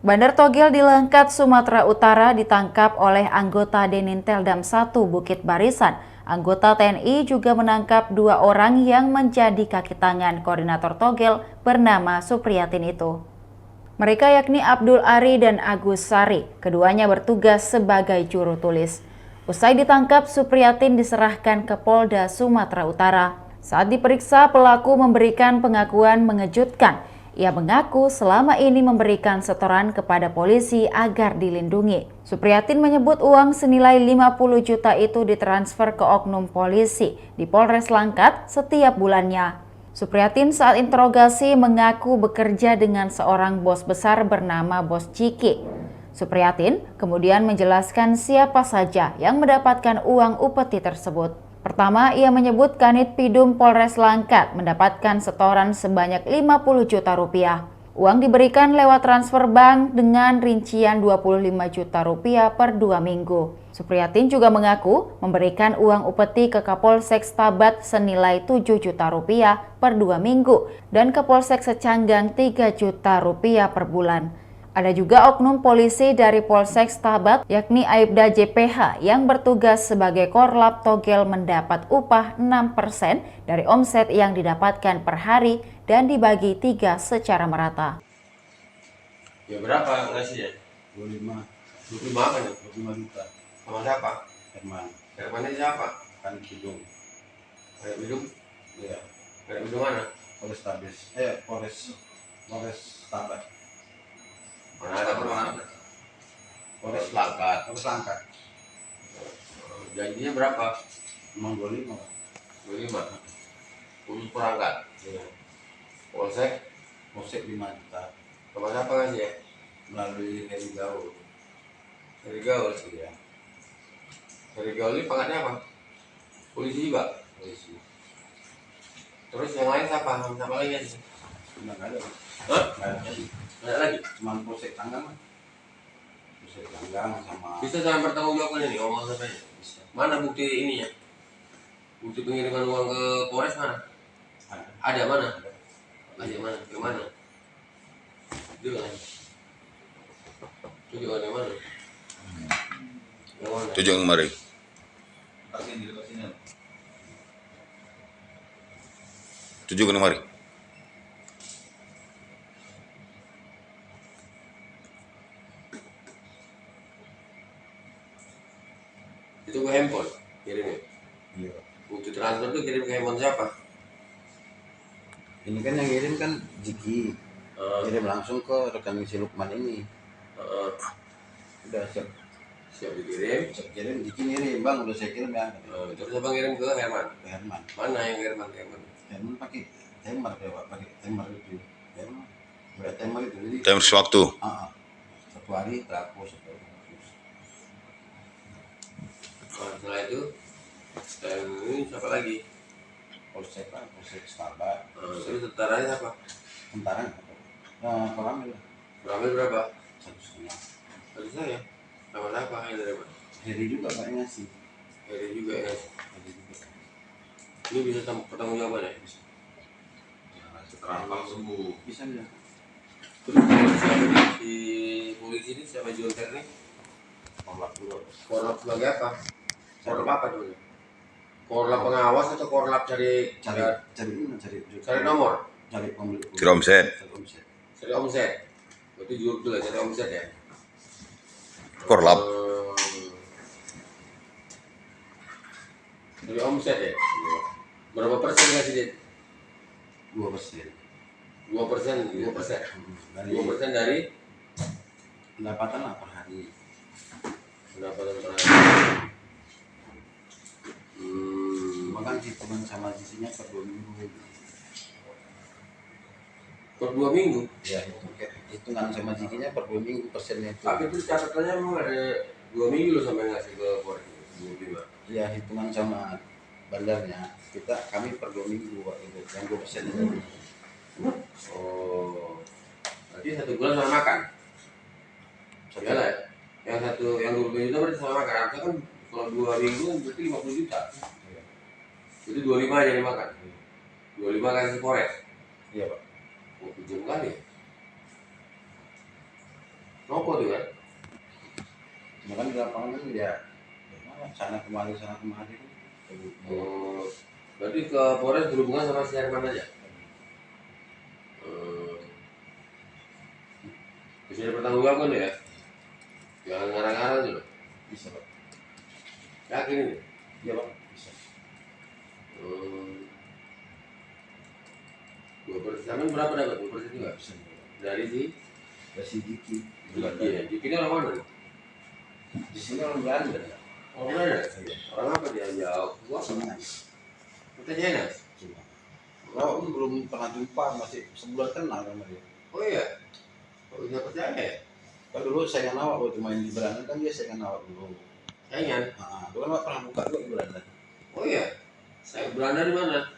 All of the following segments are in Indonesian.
Bandar Togel di Langkat, Sumatera Utara ditangkap oleh anggota Deninteldam 1 Bukit Barisan. Anggota TNI juga menangkap 2 orang yang menjadi kaki tangan koordinator Togel bernama Supriyatin itu. Mereka yakni Abdul Ari dan Agus Sari. Keduanya bertugas sebagai juru tulis. Usai ditangkap, Supriyatin diserahkan ke Polda Sumatera Utara. Saat diperiksa, pelaku memberikan pengakuan mengejutkan. Ia mengaku selama ini memberikan setoran kepada polisi agar dilindungi. Supriyatin menyebut uang senilai 50 juta itu ditransfer ke oknum polisi di Polres Langkat setiap bulannya. Supriyatin saat interogasi mengaku bekerja dengan seorang bos besar bernama Bos Ciki. Supriyatin kemudian menjelaskan siapa saja yang mendapatkan uang upeti tersebut. Pertama, ia menyebut Kanit Pidum Polres Langkat mendapatkan setoran sebanyak 50 juta rupiah. Uang diberikan lewat transfer bank dengan rincian 25 juta rupiah per 2 minggu. Supriyatin juga mengaku memberikan uang upeti ke Kapolsek Stabat senilai 7 juta rupiah per 2 minggu dan ke Polsek Secanggang 3 juta rupiah per bulan. Ada juga oknum polisi dari Polsek Stabat, yakni Aibda JPH yang bertugas sebagai Korlap Togel mendapat upah 6% dari omset yang didapatkan per hari dan dibagi 3 secara merata. Ya berapa ngasihnya? 25. 25 apa nih? 25 juta. Sama siapa? Herman. Hermannya siapa? Kan Kidung. Kayak Bidung? Iya. Kayak Bidung mana? Polres Stabat. Mana ada mana? Polres Langkat. Polres Langkat. Janjinya berapa? Emang 25. 25. Khusus perangkat. Iya. Polsek? Polsek 5 juta. Sama siapa ngasih ya? Melalui Heri Gaul. Dari Gaul. Iya. Dari Gaul ini pangkatnya apa? Polisi juga? Polisi. Terus yang lain siapa? Siapa lagi ngasih? Enggak ada. Hah? Enggak ada lagi. Ada lagi? Cuma Polsek Tanggang. Polsek Tanggang sama. Bisa saya pertanggungjawabkan ini ngomong sampai Bisa. mana bukti ininya? Bukti pengiriman uang ke Polres mana? Ada. Ada mana? Ada. Ada mana? Ke mana? Itu kan? Tunjukkan yang mana? Yang mana? Tujuh kemarin. Di dekat sini. Tujuh kemarin. Itu ke handphone kirimnya. Iya. Bukti transfer itu kirim ke handphone siapa? Ini kan yang kirim kan Jiki. Kirim langsung ke rekening si Lukman ini. Udah siap dikirim. siap kirim, Jiki ngirim, bang udah saya kirim ya. Terus abang kirim ke Herman. Ke Herman. Mana yang Herman? Herman. Herman pakai timer ya pak, pakai timer itu. Herman pakai timer itu jadi. Timer sewaktu. Satu hari terhapus. Setelah itu, dan ini siapa lagi? Polsek lah, Polsek Stabat. Terus tentaranya siapa? Tentara. Koramil. Berambil berapa? 1,5. Tadi saya. Sama siapa? Yang dari mana? Heri juga pak yang ngasih. Dari juga ya. Heri juga. Ini bisa pertanggung jawaban ya? Setelah sembuh. Bisa ya. Terus siapa nih? Si polisi ini siapa Jonter nih? Korlap dulu. Korlap sebagai apa? Korlap apa dulu? Korlap pengawas atau korlap cari nomor? Cari pembeli. Cari omset. Cari omset. Berarti jujur dulu cari omset ya. Korlap. Cari omset ya. Berapa persen kasih dia? 2%. 2%. 2% dari pendapatan lah per hari. Pendapatan per hari. Makan hitungan sama sisinya per 2 minggu. Per 2 minggu? Ya, hitungan sama sisinya per 2 minggu persennya itu. Tapi itu catatannya memang ada 2 minggu loh sampai ngasih ke Polres 25. Ya, hitungan sama bandarnya kami per 2 minggu itu yang 2% itu. Oh, berarti 1 bulan sama makan? Iyalah ya. Yang 20 juta berarti sama makan. Artinya kan kalau 2 minggu berarti 50 juta. Jadi 25 aja dimakan. 25 kasih Polres. Iya pak. Oh, kejam kali ya. Rokok tuh kan? Cuma kan di lapangan kan dia sana kemari kan. Berarti ke Polres berhubungan sama si Herman aja? Bisa dipertanggungjawabkan ya? Jangan ngarang-ngarang dulu. Bisa Pak. Yakin ini? Iya Pak, bisa. 2%. Sama berapa dapat? 2% juga? Bisa. Dari si? Dari si Jiki. Iya, Jiki ini orang mana? Di sini orang Belanda. Orang mana? Iya. Orang apa dia? Jauh. Gua Cina. kita China? Cina. Oh, belum pernah jumpa, masih sebulan kenal sama dia. Oh iya? Kok bisa percaya ya? Kalau dulu saya awak waktu main di Belanda kan dia saya awak dulu. Saingan? Dulu kan Wak pernah buka juga di Belanda. Oh iya? Saya Belanda di mana?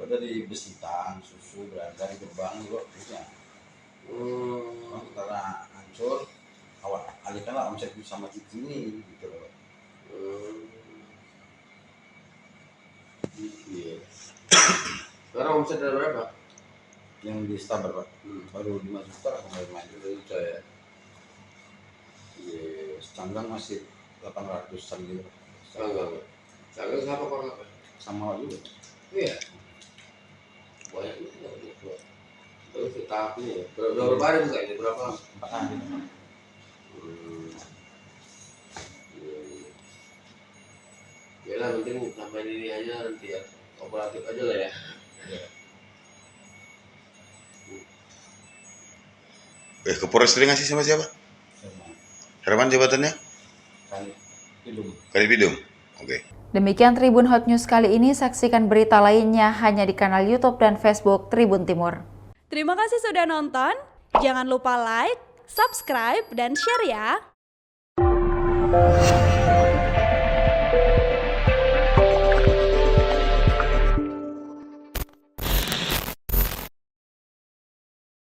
Gua dari Besitan, Susu, Belanda di Gerbang juga punya. Karena hancur, awak alihkanlah omset sama Jiki ini gitu loh. Iya. Sekarang omset ada berapa? Yang di Stamber Pak, baru 5 juta kemarin. 5 juta ya? Iya. Canggang masih 800-an gitu. Canggang. Canggang siapa orang apa? Sama juga. Iya. Banyak juga. Terus tahapnya ya. Berapa hari buka ini? Berapa? 4 hari. Ya lah, penting sampai ini aja nanti ya. Kooperatif aja lah ya. Ke Polres tadi ngasih sama siapa? Sama Herman jabatannya? kali hidung. Kalipidum. Oke. Demikian Tribun Hot News kali ini, saksikan berita lainnya hanya di kanal YouTube dan Facebook Tribun Timur. Terima kasih sudah nonton, jangan lupa like, subscribe, dan share ya!